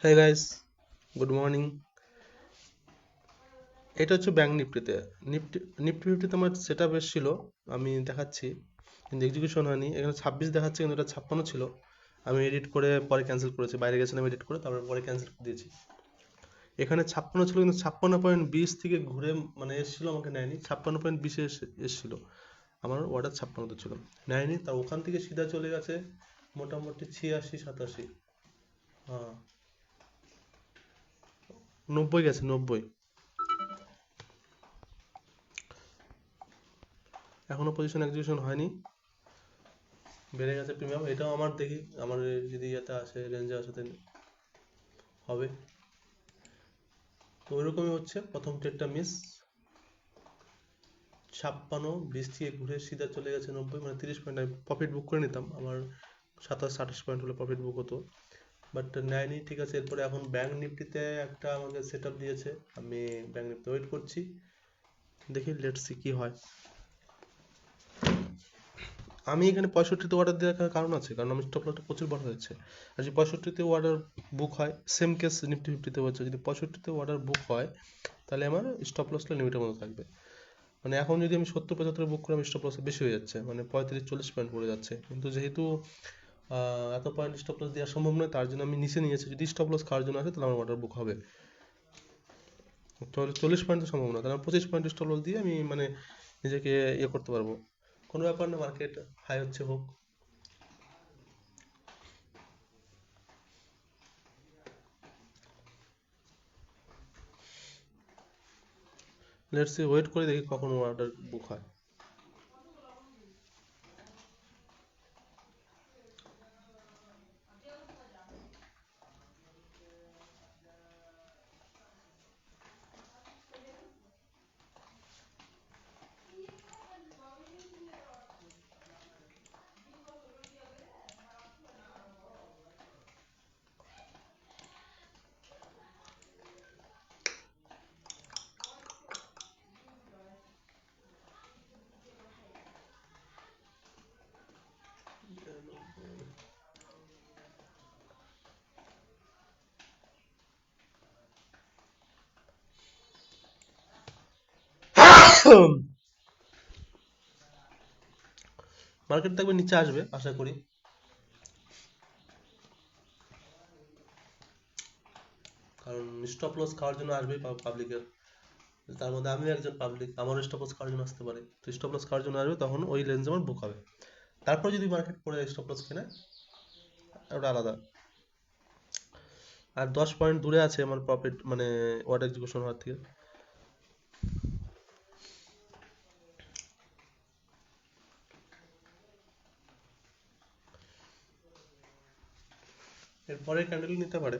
হ্যাঁ guys, good morning. এটা হচ্ছে ব্যাংক নিফটিতে। নিফটি নিফটি ফিফটিতে আমার সেট আপ এসেছিল, আমি দেখাচ্ছি, কিন্তু এক্সিকিউশন হয়নি। এখানে 26 দেখাচ্ছে, কিন্তু এটা 56 ছিল। আমি এডিট করে পরে ক্যান্সেল করেছি, বাইরে গেছিলাম এডিট করে, তারপর পরে ক্যান্সেল করে দিয়েছি। এখানে 56 ছিল, কিন্তু 56.20 থেকে ঘুরে মানে এসেছিল, আমাকে নেয়নি। 56.20 এসেছিল, আমার অর্ডার 56 ছিল, নেয়নি। তার ওখান থেকে সিধা চলে গেছে মোটামুটি 86-87। হ্যাঁ, 90 গেছে, 90। এখনো পজিশন এক্সিকিউশন হয়নি, বেড়ে গেছে প্রিমিয়াম। এটাও আমার দেখি, আমার যদি ইয়েতে আসে, রেঞ্জে আসে তাহলে হবে। তো ওইরকমই হচ্ছে, প্রথম ট্রেডটা মিস। 56-20 থেকে ঘুরে সিধা চলে গেছে 90, মানে 30 পয়েন্ট আমি প্রফিট বুক করে নিতাম। আমার 27-28 পয়েন্ট হলে প্রফিট বুক হতো, বাট নেয়নি। ঠিক আছে, এরপরে এখন ব্যাংক নিফটিতে একটা আমাকে সেট আপ দিয়েছে, আমি ব্যাংক নিফটিতে ওয়েট করছি, দেখি লেটস সি কি হয়। আমি এখানে 65-তে অর্ডার দেওয়ার কারণ আছে, কারণ আমি স্টপ লসটা প্রচুর বড় হয়েছে। আর যদি 65-তে অর্ডার বুক হয়, সেম কেস নিফটি ফিফটিতে হচ্ছে, যদি 65-তে অর্ডার বুক হয় তাহলে আমার স্টপ লসটা লিমিটের মতো থাকবে। মানে এখন যদি আমি 70-75 বুক করে, আমি স্টপ লস বেশি হয়ে যাচ্ছে, মানে 35-40 পয়েন্ট পড়ে যাচ্ছে। কিন্তু যেহেতু এত পয়েন্ট স্টপ লস দেওয়া সম্ভব নয়, তার জন্য আমি নিচে নিয়েছি। যদি স্টপ লস খাওয়ার জন্য আসে তাহলে আমার অর্ডার বুক হবে। 40 পয়েন্ট তো সম্ভব না, তাহলে 25 পয়েন্ট স্টপ লস দিয়ে আমি মানে নিজেকে ইয়ে করতে পারবো। কোনো ব্যাপার না, মার্কেট হাই হচ্ছে হোক। লেটস সি, ওয়েট করে দেখি কখন অর্ডার বুক হয়। মার্কেট দেখবে নিচে আসবে আশা করি, কারণ স্টপ লস খাওয়ার জন্য আসবে পাবলিকের। তার মধ্যে আমিও একজন পাবলিক, আমারও স্টপ লস খাওয়ার জন্য আসতে পারে। তো স্টপ লস খাওয়ার জন্য আসবে, তখন ওই রেঞ্জ আমার বুক হবে। তারপর যদি মার্কেট পড়ে স্টপ লস কিনে, ওটা আলাদা। আর 10 পয়েন্ট দূরে আছে আমার প্রফিট, মানে ওয়াট এক্সিকিউশন হওয়ার থেকে। এরপরে ক্যান্ডেল নিতে পারে।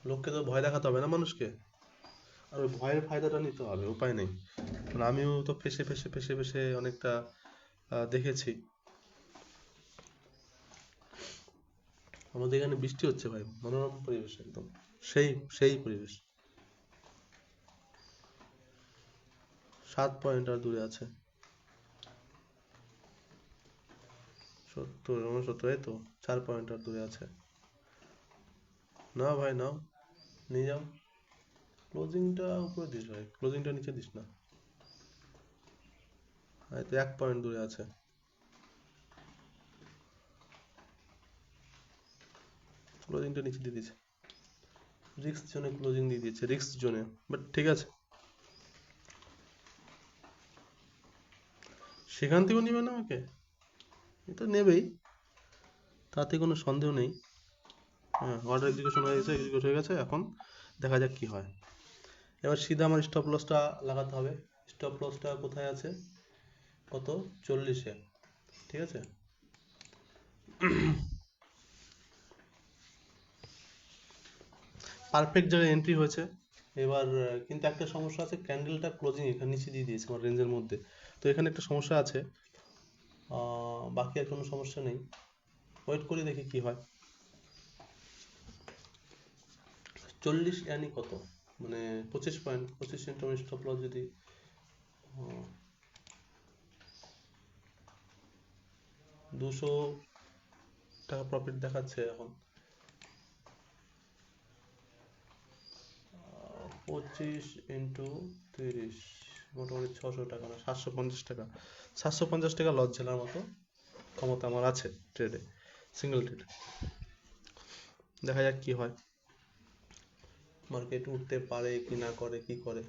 লোককে তো ভয় দেখাতে হবে না মানুষকে, আর ওই ভয়ের ফায়দাটা নিতে হবে, উপায় নেই। কারণ আমিও তো ফেসে ফেসে ফেসে ফেসে অনেকটা দেখেছি। আমাদের এখানে বৃষ্টি হচ্ছে ভাই, মনোরম পরিবেশ একদম, সেই সেই পরিবেশ। 7 পয়েন্ট আর দূরে আছে। 70-69, এই তো 4 পয়েন্ট আর দূরে আছে। না ভাই, নাও, নিয়ে যাও। ক্লোজিংটা উপরে দিস ভাই, ক্লোজিংটা নিচে দিস না। এই তো 1 পয়েন্ট দূরে আছে, ক্লোজিংটা নিচে দিয়ে দিয়েছে। রিস্ক জোনে ক্লোজিং দিয়ে দিয়েছে, রিস্ক জোনে, বাট ঠিক আছে। সেখান থেকেও নিবে না আমাকে, এ তো নেবেই, তাতে কোনো সন্দেহ নেই। হ্যাঁ, অর্ডার এক্সিকিউশন হয়ে গেছে, এক্সিকিউট হয়ে গেছে, এখন দেখা যাক কি হয়। এবার সিধা আমার স্টপ লসটা লাগাতে হবে। স্টপ লসটা কোথায় আছে? কত? 40-এ। ঠিক আছে, পারফেক্ট জায়গায় এন্ট্রি হয়েছে। এবার কিন্তু একটা সমস্যা আছে, ক্যান্ডেলটা ক্লোজিং এখানে নিচে দিয়ে দিয়েছে আমার রেঞ্জের মধ্যে। তো এখানে একটা সমস্যা আছে, বাকি আর কোনো সমস্যা নেই। ওয়েট করে দেখি কি হয়। 40 ইয়ানি কত? মানে 25 পয়েন্ট, 25 ইন্টু স্টপ লস যদি 200, টাকা প্রফিট দেখাচ্ছে এখন। 25 ইন্টু 30, মোটামুটি 600 টাকা না 750 টাকা। 750 টাকা লস ঝেলার মতো ক্ষমতা আমার আছে ট্রেডে, সিঙ্গেল ট্রেডে। দেখা যাক কি হয়, মার্কেট উঠতে পারে কি না করে, কি করে।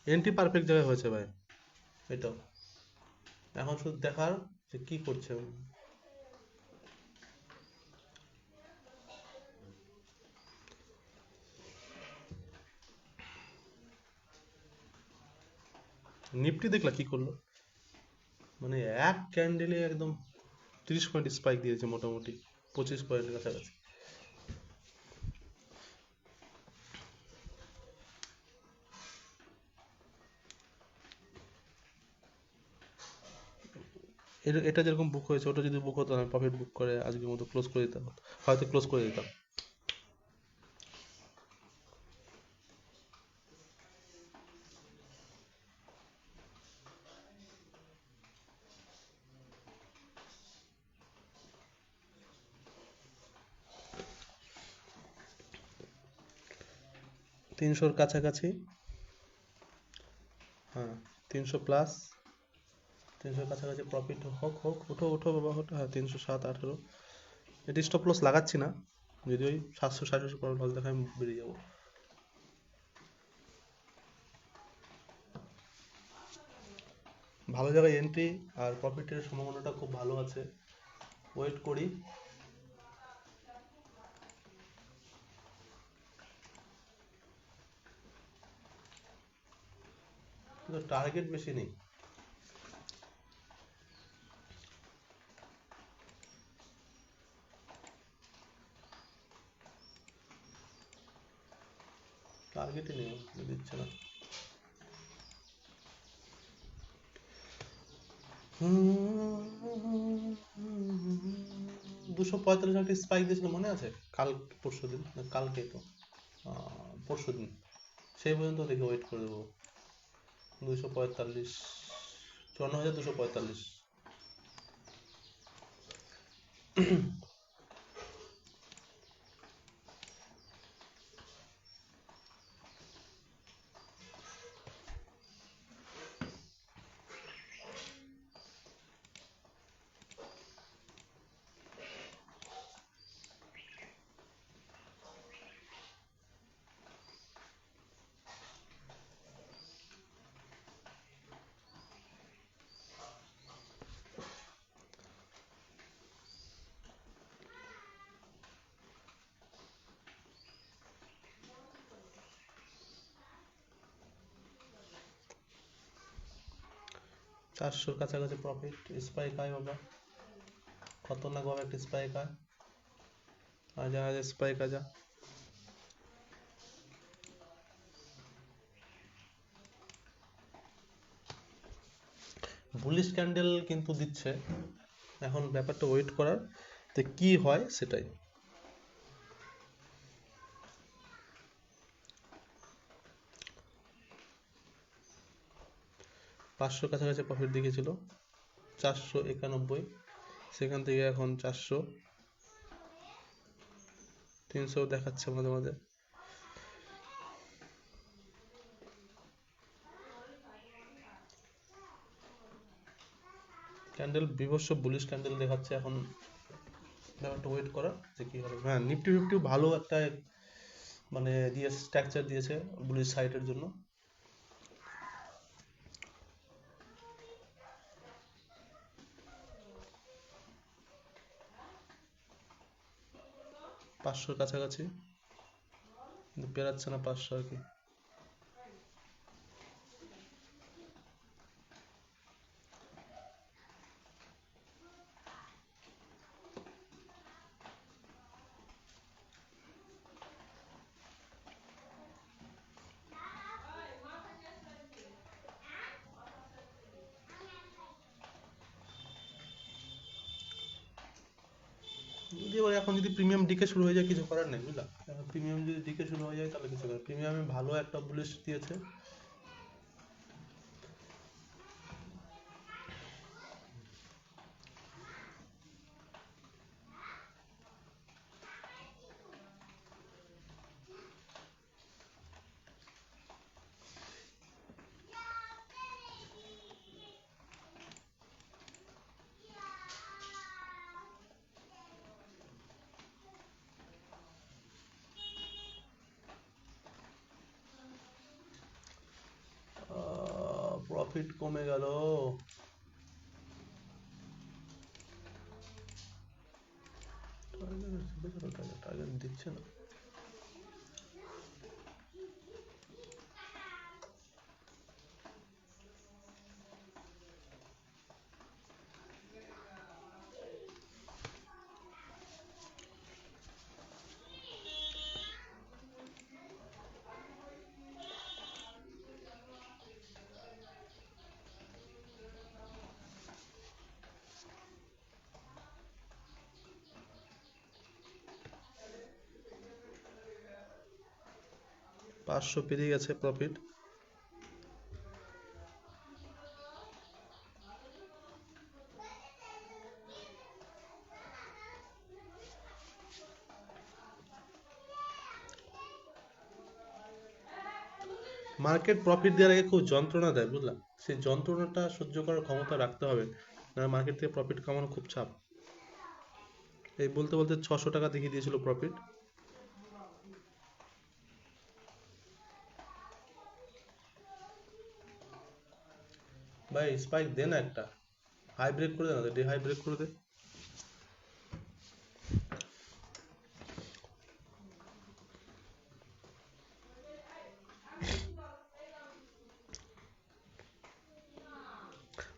এন্ট্রি পারফেক্ট জায়গায় হয়েছে ভাই, এটাও। এখন শুধু দেখার যে কি করছে। নিফটি দেখলা কি করলো, মানে এক ক্যান্ডেলে একদম 30 পয়েন্ট স্পাইক দিয়েছে, মোটামুটি 25 পয়েন্টের কাছাকাছি। এটা যেরকম বুক হয়েছে, ওটা যদি বুক হতো আমি প্রফিট বুক করে আজকের মতো ক্লোজ করে দিতাম, হয়তো ক্লোজ করে দিতাম। তিনশোর কাছাকাছি, হ্যাঁ 300+, 300 কাছাকাছি প্রফিট হোক হোক, উঠো উঠো বাবা ওঠো। হ্যাঁ 307-18, এটা স্টপ লস লাগাচ্ছি না, যদি ওই 700-750 পর লস দেখায় আমি বেরিয়ে যাবো। ভালো জায়গায় এন্ট্রি আর প্রফিটের সম্ভাবনাটা খুব ভালো আছে, ওয়েট করি। কিন্তু টার্গেট বেশি নেই। টার্গেটই নেই, দিচ্ছে না। 245 একটা স্পাইক দিয়েছিল মনে আছে, কাল পরশু দিন, কালকে তো পরশু দিন, সেই পর্যন্ত দেখে ওয়েট করে দেবো। 245, 54,245। 400 কাছাকাছি প্রফিট স্পাইক হয় বাবা, খতরনাক ভাবে একটা স্পাইক হয়। আজা আজা স্পাইক আজা। বুলিশ ক্যান্ডেল কিন্তু দিচ্ছে, এখন ব্যাপারটা ওয়েট করার, তো কি হয় সেটাই। 500 কাছাকাছি প্রফিট দেখিয়েছিল, 491, সেখান থেকে এখন 400, 300 দেখাচ্ছে মাঝে মাঝে। ক্যান্ডেল বিভৎস বুলিশ ক্যান্ডেল দেখাচ্ছে এখন, ব্যাপারটা ওয়েট করা যে কি হবে। হ্যাঁ নিফটি ফিফটি ভালো একটা মানে দিয়েছে, স্ট্রাকচার দিয়েছে বুলিশ সাইডের জন্য। পাঁচশোর কাছাকাছি, কিন্তু পেরাচ্ছে না 500 আর কি। যদি এবার এখন যদি প্রিমিয়াম ডিকে শুরু হয়ে যায় কিছু করার নেই বুঝলা, প্রিমিয়াম যদি ডিকে শুরু হয়ে যায় তাহলে কিছু করার, প্রিমিয়ামে ভালো একটা বুলিশ দিয়েছে। প্রফিট কমে গেল। টার্গেট দিচ্ছে না। পাঁচশো পেরিয়ে গেছে প্রফিট। মার্কেট প্রফিট দেওয়ার আগে খুব যন্ত্রণা দেয়, বুঝলা? সেই যন্ত্রণাটা সহ্য করার ক্ষমতা রাখতে হবে, না মার্কেট থেকে প্রফিট কামানো খুব চাপ। এই বলতে বলতে 600 টাকা দেখিয়ে দিয়েছিল প্রফিট। ভাই স্পাইক দে না একটা, হাই ব্রেক করে দে না, ডে হাই ব্রেক করে দে।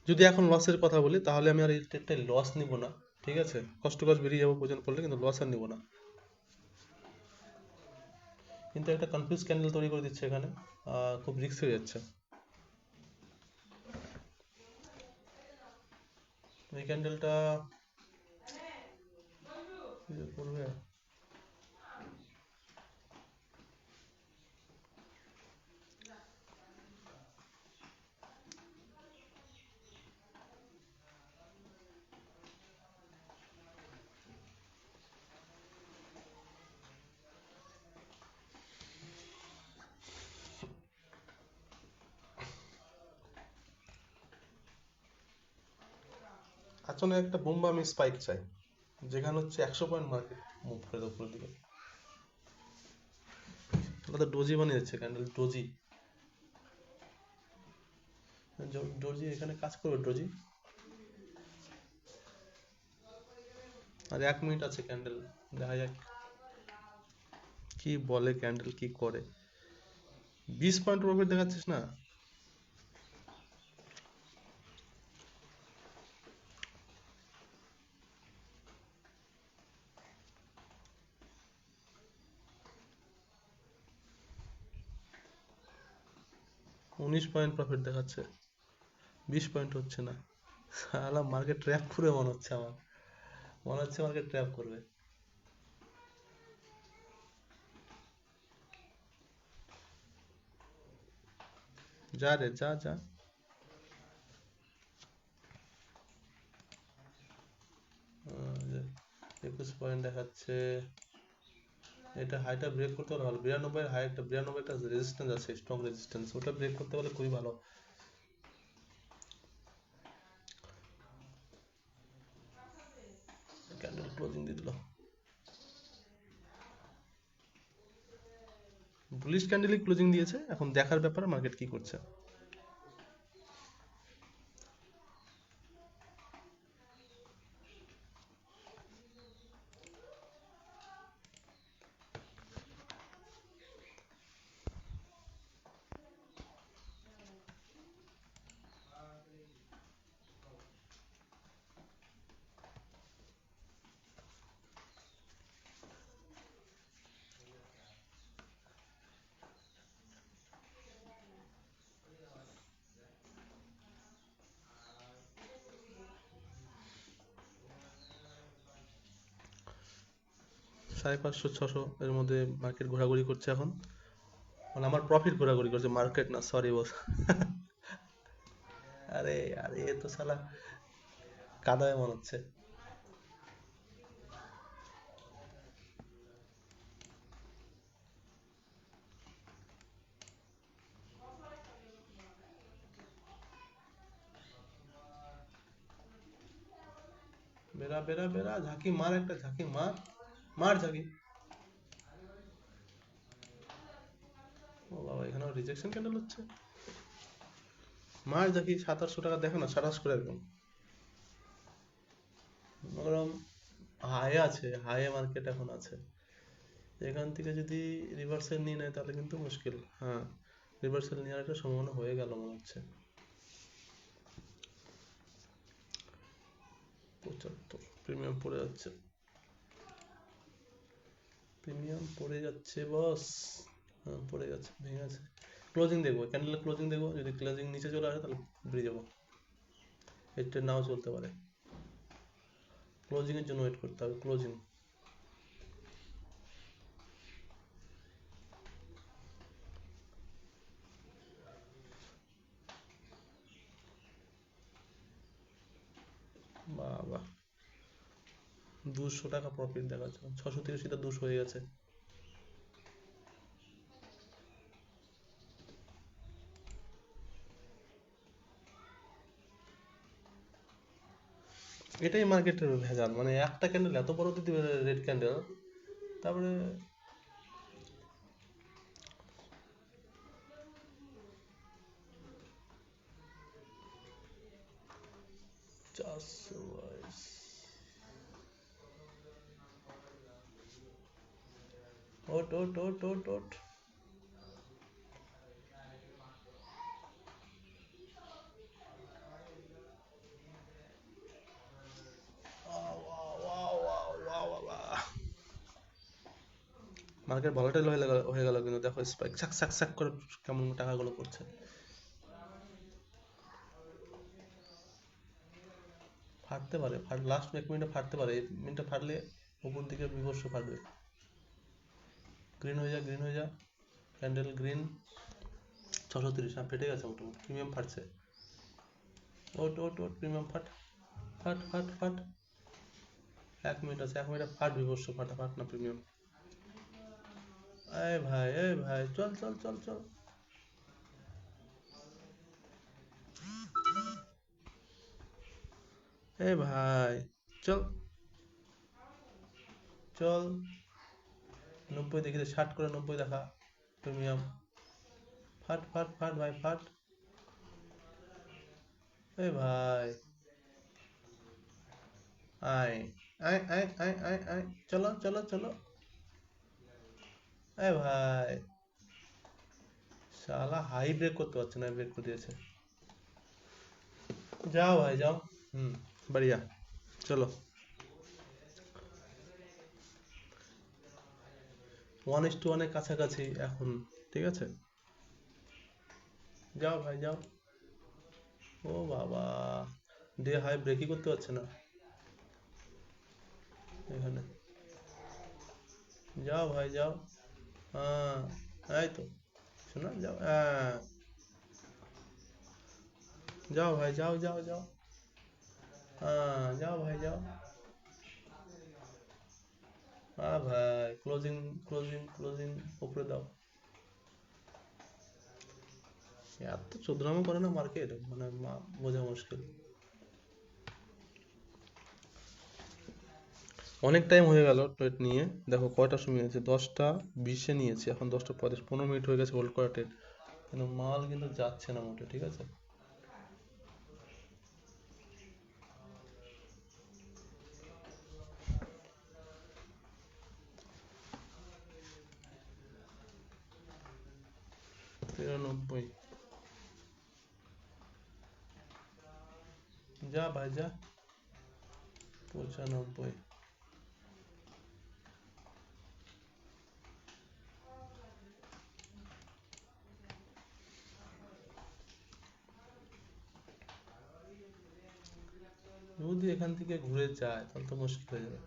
যদি এখন লসের কথা বলি তাহলে আমি আর এই ট্রেডটাই লস নিব না, ঠিক আছে? কষ্ট বেরিয়ে যাবো প্রয়োজন পড়লে, কিন্তু লস আর নিব না। কিন্তু একটা কনফিউজ ক্যান্ডেল তৈরি করে দিচ্ছে এখানে, খুব রিস্ক হয়ে যাচ্ছে এই ক্যান্ডেলটা। কি যে করবে। আসলে একটা বোম্বা আমি স্পাইক চাই, যেখানে হচ্ছে 100 পয়েন্ট মার্কেট মুভ করে দেয় উপরের দিকে। ওটা তো ডোজি বানিয়ে যাচ্ছে ক্যান্ডেল, ডোজি। ডোজি এখানে কাজ করবে, ডোজি। আর 1 মিনিট আছে ক্যান্ডেল, দেখা যাক কি বলে ক্যান্ডেল, কি করে। 20 পয়েন্ট প্রফিট দেখাচ্ছিস না? 19 পয়েন্ট প্রফিট দেখাচ্ছে, 20 পয়েন্ট হচ্ছে না। সালা মার্কেট ট্র্যাপ করে মনে হচ্ছে আমার, মনে হচ্ছে মার্কেট ট্র্যাপ করবে। যা রে যা যা। 21 পয়েন্ট দেখাচ্ছে। এটা হাইটা ব্রেক করতে হলে ভালো, 92 হাই, একটা 92 রেজিস্ট্যান্স আছে, স্ট্রং রেজিস্ট্যান্স, ওটা ব্রেক করতে পারলে খুবই ভালো। ক্যান্ডেল ক্লোজিং দিয়ে দিল, বুলিশ ক্যান্ডেলই ক্লোজিং দিয়েছে। এখন দেখার ব্যাপার মার্কেট কি করছে। সাড়ে 500 600 এর মধ্যে মার্কেট ঘোরাঘুরি করছে এখন, মানে আমার প্রফিট ঘোরাঘুরি করছে, মার্কেট না, সরি বস। আরে আরে এ তো সালা কাদায় মনে হচ্ছে। বেরা বেরা বেরা, ঝাঁকি মার, একটা ঝাঁকি মার, মার ঝাঁকি। ও বাবা, এখানেও রিজেকশন ক্যান্ডেল হচ্ছে। মাছ দেখি 700-800 টাকা, দেখো না 27 করে একদম ওরকম হাই আছে, হাই মার্কেট এখন আছে। এখান থেকে যদি রিভার্সাল নিয়ে নেয় তাহলে কিন্তু মুশকিল। হ্যাঁ, রিভার্সাল নেওয়ার একটা সম্ভাবনা হয়ে গেল মনে হচ্ছে। 75 প্রিমিয়াম পড়ে যাচ্ছে, প্রিমিয়াম পড়ে যাচ্ছে বস। হ্যাঁ পড়ে গেছে, ভেঙে গেছে। ক্লোজিং দেখবো, ক্যান্ডেলের ক্লোজিং দেখবো, যদি ক্লোজিং নিচে চলে আসে তাহলে বেরিয়ে যাবো। এটা নাও চলতে পারে, ক্লোজিং এর জন্য ওয়েট করতে হবে, ক্লোজিং। বাবা, 200 টাকা প্রফিট দেখাচ্ছে, 630টা 200 হয়ে গেছে। এটাই মার্কেটের ভেজাল, মানে একটা ক্যান্ডেল এত বড় দিতে পারে, রেড ক্যান্ডেল, তারপরে 422। ওট ওট ওট ওট ওট। মার্কেট ভলাটাইল হয়ে গেল কিন্তু দেখো, স্পাইক সাক সাক সাক করে কেমন টাকাগুলো করছে। ফাটতে পারে, লাস্ট এক মিনিটে ফাটতে পারে, এই মিনিটে ফাটলে উপর দিকে বিভৎস ফাটবে। গ্রিন হয়ে যা, গ্রিন হয়ে যা, ক্যান্ডেল গ্রিন। 630, হ্যাঁ ফেটে গেছে মোটামুটি, প্রিমিয়াম ফাটছে। ওট ওট ওট, প্রিমিয়াম ফাট, ফাট ফাট ফাট। 1 মিনিট আছে, 1 মিনিটে ফাট, বিভৎস ফাটা, ফাট না প্রিমিয়াম। এই ভাই, এই ভাই, চল চল চল চল। এই ভাই, চল চল। 90 দেখি, 60 করে 90 দেখা, প্রিমিয়াম। ফাট ফাট ফাট ভাই, ফাট। এই ভাই, আয় আয় আয় আয় আয় আয়, চলো চলো চলো। এই ভাই, শালা হাই ব্রেক করতে পারছে না, ব্রেক করে দিয়েছে। যাও ভাই যাও। হুম, বাড়িয়া, চলো। 1:1 কাছাকাছি এখন, ঠিক আছে। যাও ভাই যাও। ও বাবা, ডে হাই ব্রেকই করতে পারছে না এখানে। যাও ভাই যাও। হ্যাঁ, এই তো, শোনা যাও, হ্যাঁ। যাও ভাই যাও যাও যাও। হ্যাঁ যাও ভাই যাও। হ্যাঁ ভাই, ক্লোজিং ক্লোজিং ক্লোজিং, উপরে দাও। এত চোদনামো করে না মার্কেট, মানে বোঝা মুশকিল। অনেক টাইম হয়ে গেল ট্রেড নিয়ে। দেখো কয়টার সময় নিয়েছে, 10টা 20-এ নিয়েছে, এখন 10টা 35, 15 মিনিট হয়ে গেছে হোল্ড করা ট্রেড, কিন্তু মাল কিন্তু যাচ্ছে না মোটে, ঠিক আছে। 93, যা ভাই যা। 95, যদি এখান থেকে ঘুরে যায় তাহলে তো মুশকিল হয়ে যাবে।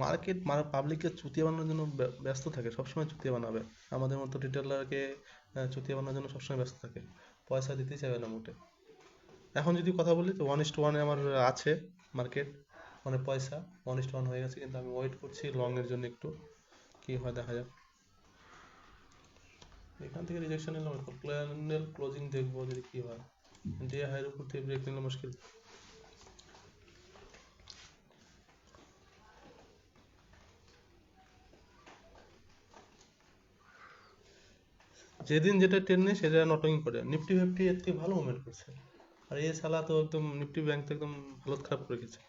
মার্কেট পাবলিককে চুতিয়া বানানোর জন্য ব্যস্ত থাকে, সবসময় চুতিয়া বানাবে। আমাদের মতো রিটেলারকে চুতিয়া বানানোর জন্য সবসময় ব্যস্ত থাকে, পয়সা দিতেই চাইবে না মোটে। এখন যদি কথা বলি তো 1:1 আমার আছে মার্কেট, মানে পয়সা 1:1 হয়ে গেছে, কিন্তু আমি ওয়েট করছি লং এর জন্য একটু, কি হয় দেখা যাক। এখান থেকে রিজেকশন নিলাম, ক্যান্ডেল ক্লোজিং দেখবো যদি কি হয়। ডে হাইয়ের উপর থেকে ব্রেক নিলে মুশকিল। যেদিন যেটা ট্রেন্ড নেই সেটা নটিং করে। নিফটি ফিফটি এর থেকে ভালো মুভমেন্ট করছে, আর এই সালা তো একদম নিফটি ব্যাংক তো একদম হালত খারাপ করে রেখেছে।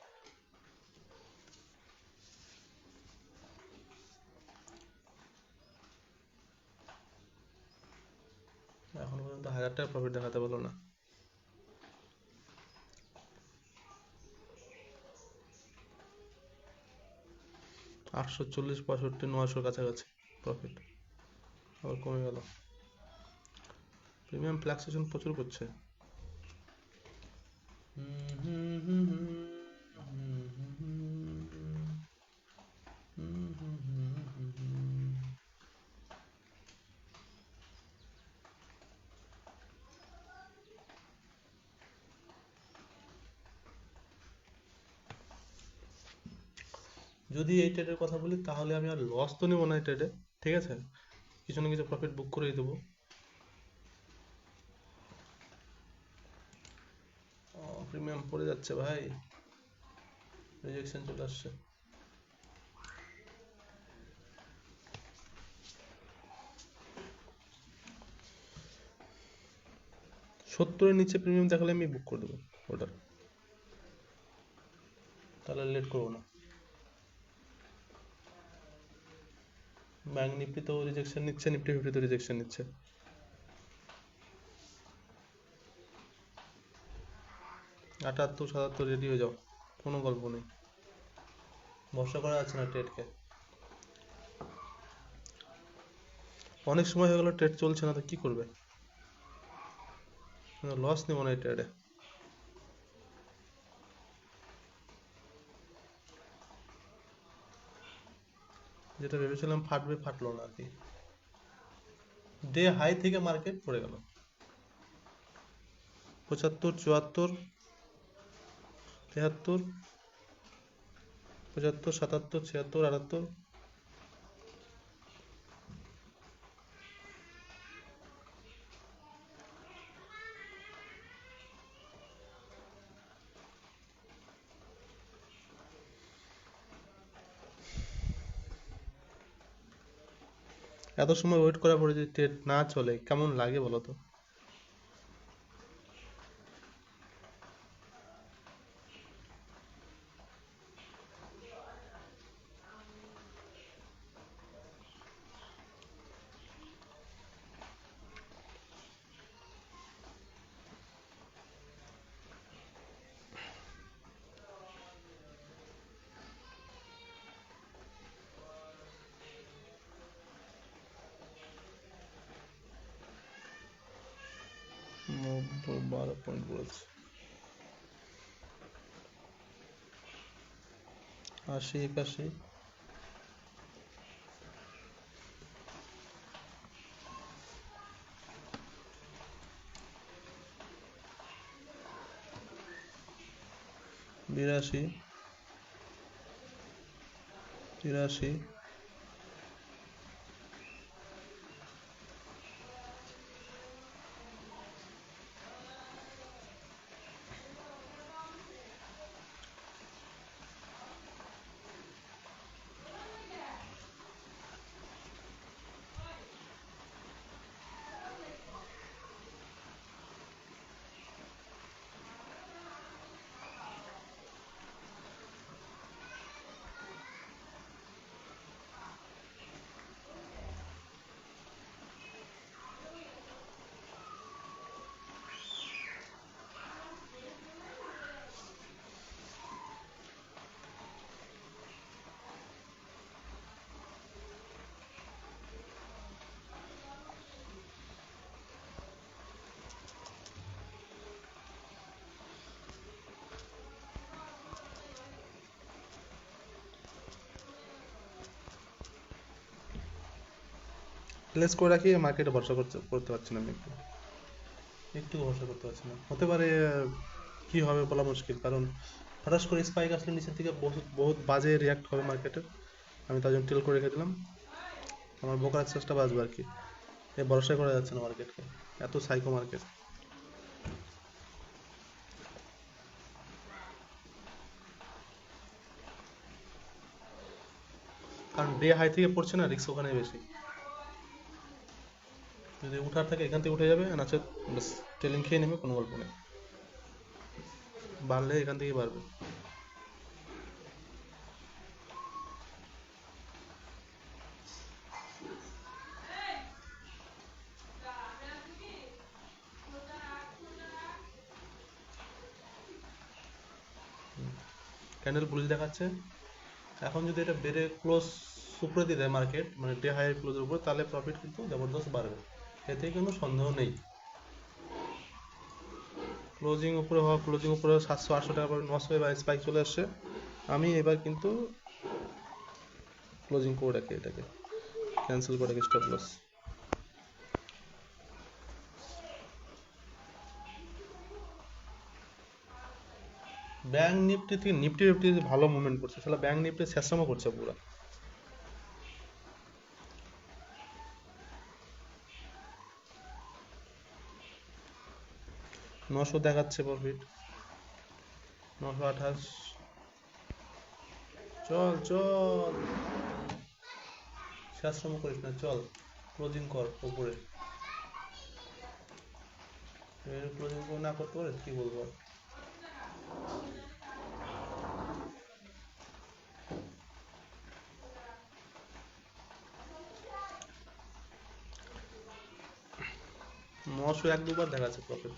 এখনো পর্যন্ত 1000 টাকা প্রফিট দেখাতে পারলো না। 840, 65, 900 কাছাকাছি প্রফিট, আবার কমে গেল। প্রিমিয়াম ফ্লাকচুয়েশন প্রচুর করছে। যদি এই ট্রেডের কথা বলি তাহলে আমি আর লস তো নেবো না এই ট্রেডে, ঠিক আছে, কিছু না কিছু প্রফিট বুক করেই দেবো। প্রিমিয়াম পড়ে যাচ্ছে ভাই, রিজেকশন চলে আসছে। সত্তরের নিচে প্রিমিয়াম দেখালে আমি বুক করে দেবো অর্ডার, তাহলে লেট করবো না। ব্যাংক নিফটি তো রিজেকশন নিচ্ছে, নিফটি ফিফটি তো রিজেকশন নিচ্ছে। 78, 77 রেডি হয়ে যাও, কোনো গল্প নেই, ভরসা করা যাচ্ছে না ট্রেডকে। অনেক সময় হয়ে গেল ট্রেড চলছে না, তো কি করবে, লস নেবো না এই ট্রেডে। যেটা ভেবেছিলাম ফাটবে, ফাটলো না আর কি। ডে হাই থেকে মার্কেট পড়ে গেল 75, 74, 73, 75, 77, 76, 78। এত সময় ওয়েট করার পরে যদি ট্রেড না চলে কেমন লাগে বলো তো। নব্বই, 12 পয়েন্ট বলেছে। 80, 81, 82, 83। প্লেস করে রাখি, মার্কেটে ভরসা করতে পারছি না আমি একটু ভরসা করতে পারছি না। হতে পারে কি হবে বলা মুশকিল, কারণ হঠাৎ করে স্পাইক আসলে নিচের থেকে বহুত বহুত বাজে রিয়াক্ট হবে মার্কেটে। আমি তার জন্য টেল করে রেখে দিলাম, আমার ব্রোকারেজ চার্জটা বাঁচবে আর কি। এ ভরসা করা যাচ্ছে না মার্কেটকে, এত সাইকো মার্কেট। কারণ ডে হাই থেকে পড়ছে না, রিস্ক ওখানে বেশি। যদি উঠার থাকে এখান থেকে উঠে যাবে, আর আছে বাস টেলিং খেয়ে নেবে, কোনো গল্প নেই। বাড়লে এখান থেকেই বাড়বে। ক্যান্ডেল বুলিশ দেখাচ্ছে। এখন যদি এটা বেড়ে ক্লোজ উপরে দিয়ে দেয় মার্কেট, মানে ডে হাই ক্লোজের উপর, তাহলে প্রফিট কিন্তু জবরদস্ত বাড়বে, এতে কোনো সন্দেহ নেই। ক্লোজিং উপরে হওয়া, ক্লোজিং উপরে 700 800 টাকা পর 900 এবার স্পাইক চলে আসছে। আমি এবার কিন্তু ক্লোজিং করে রাখি, এটাকে ক্যান্সেল করে রাখি স্টপ লস। ব্যাংক নিফটি থেকে নিফটি ফিফটি ভালো মুভমেন্ট করছে, তাহলে ব্যাংক নিফটি শেষরামও করছে পুরো। 900 দেখাচ্ছে প্রফিট, 928। চল চল, শেষরামও করিস না, চল ক্লোজিং কর উপরে। ক্লোজিং না করতে পারে কি বলবো আর। নশো এক দুবার দেখাচ্ছে প্রফিট।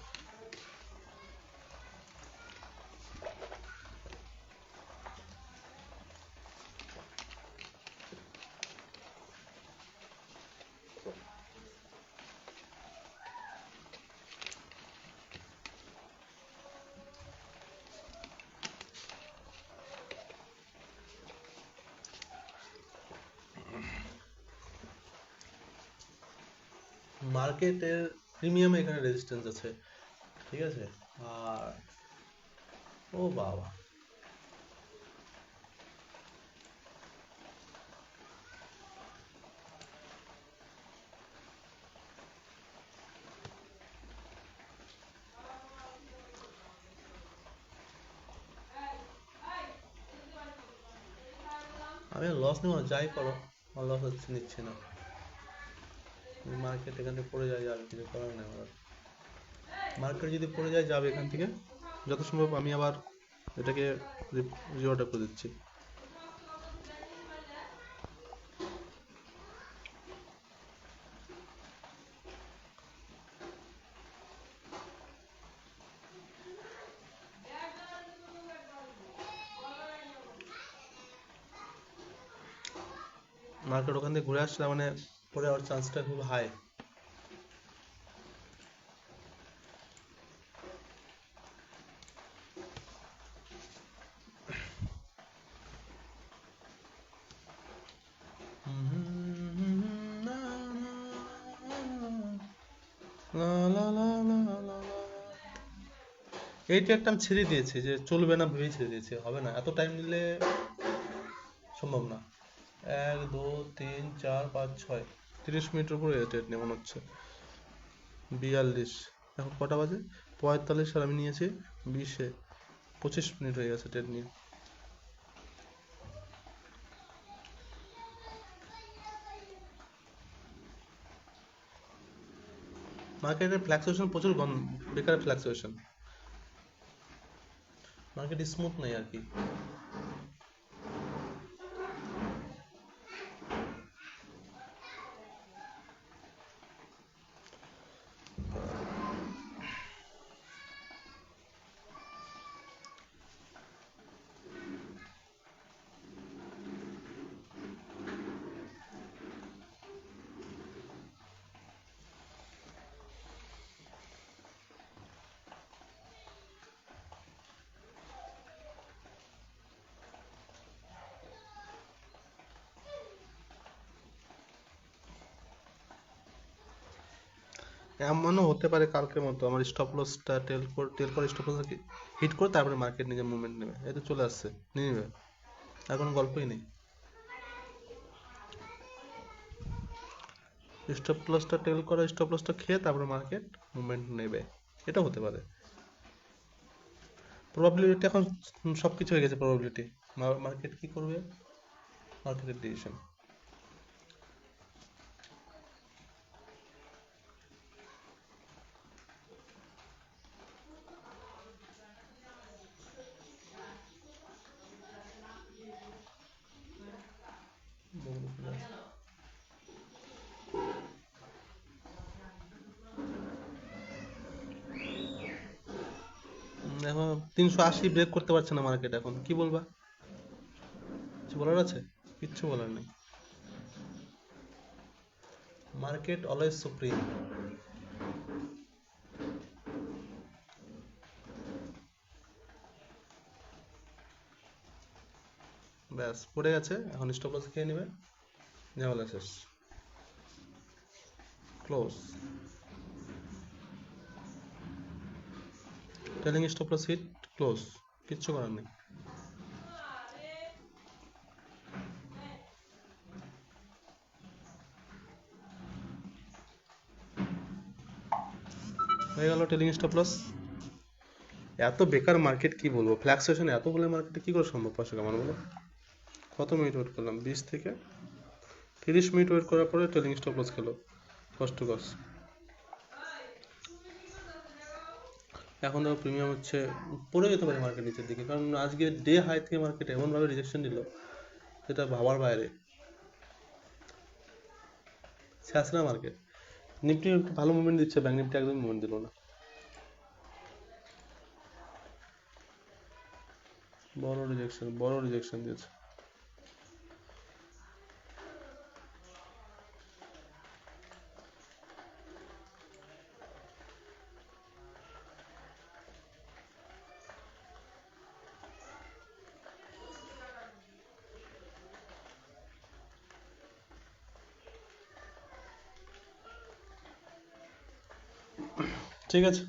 মার্কেটের প্রিমিয়ামে এখানে রেজিস্ট্যান্স আছে, ঠিক আছে। আর ও বাবা, আমি লস নেবো না, যাই করো আমার লস হচ্ছে, নিচ্ছে না। মার্কেট এখান থেকে পড়ে যায়, যাবে, কিছু করার নেই আমার। মার্কেট যদি পড়ে যায় যাবে এখান থেকে, যত সম্ভব আমি আবার এটাকে রিঅর্ডার করে দিচ্ছি। মার্কেট ওখান থেকে ঘুরে আসছে, মানে পরে যাওয়ার চান্সটা খুব হাই। এই ট্রেকটা আমি ছেড়ে দিয়েছি, যে চলবে না ভেবেই ছেড়ে দিয়েছি, হবে না এত টাইম নিলে, সম্ভব না। 1 2 3 4 5 6, 30 মিনিটের উপরে ট্রেড নিয়ে মনে হচ্ছে। 42, এখন কটা বাজে? 45, আর আমি নিয়েছি 20-এ, 25 মিনিট হয়ে গেছে ট্রেড নিয়ে। মার্কেটের ফ্ল্যাকচুয়েশন প্রচুর বেকার ফ্ল্যাকচুয়েশন, মার্কেট স্মুথ নেই আর কি। এমনও হতে পারে কালকের মতো আমার স্টপ লসটা টেল করে স্টপ লস হিট করে তারপরে মার্কেট নিজের মুভমেন্ট নেবে, এই তো চলে আসছে, নিয়ে নেবে, আর কোনো গল্পই নেই। স্টপ লসটা টেল করা, স্টপ লসটা খেয়ে তারপরে মার্কেট মুভমেন্ট নেবে, এটা হতে পারে। প্রবাবিলিটি এখন সবকিছু হয়ে গেছে প্রবাবিলিটি। মার্কেট কি করবে, মার্কেটের ডিসিশন। এখন 380 ব্রেক করতে পারছে না মার্কেট, এখন কি বলবা, কিছু বলার আছে? কিচ্ছু বলার নেই। Market always supreme. ব্যাস পড়ে গেছে, এখন স্টপ লস খেয়ে নেবে, ঝামেলা শেষ, close. Trailing stop loss hit, close, কিচ্ছু করার নেই। হয়ে গেল টেলিং স্টপ লস। এত বেকার মার্কেট, কি বলবো, ফ্ল্যাকচুয়েশন এত বলে মার্কেটে কি করে সম্ভব পয়সা কামানো বলো? কত মিনিট ওয়েট করলাম, 20 থেকে 30 মিনিট ওয়েট করার পরে টেলিং স্টপ লস খেলো, কষ্ট কষ্ট। এখন দেখো প্রিমিয়াম হচ্ছে, পড়ে যেতে পারে মার্কেট নিচের দিকে, কারণ আজকে ডে হাই থেকে মার্কেট এমনভাবে রিজেকশন দিল যেটা ভাবার বাইরে, শেষ না মার্কেট। নিফটি একটু ভালো মুভমেন্ট দিচ্ছে, ব্যাঙ্ক নিফটি একদম মুভমেন্ট দিল না, বড় রিজেকশন দিয়েছে। ঠিক আছে।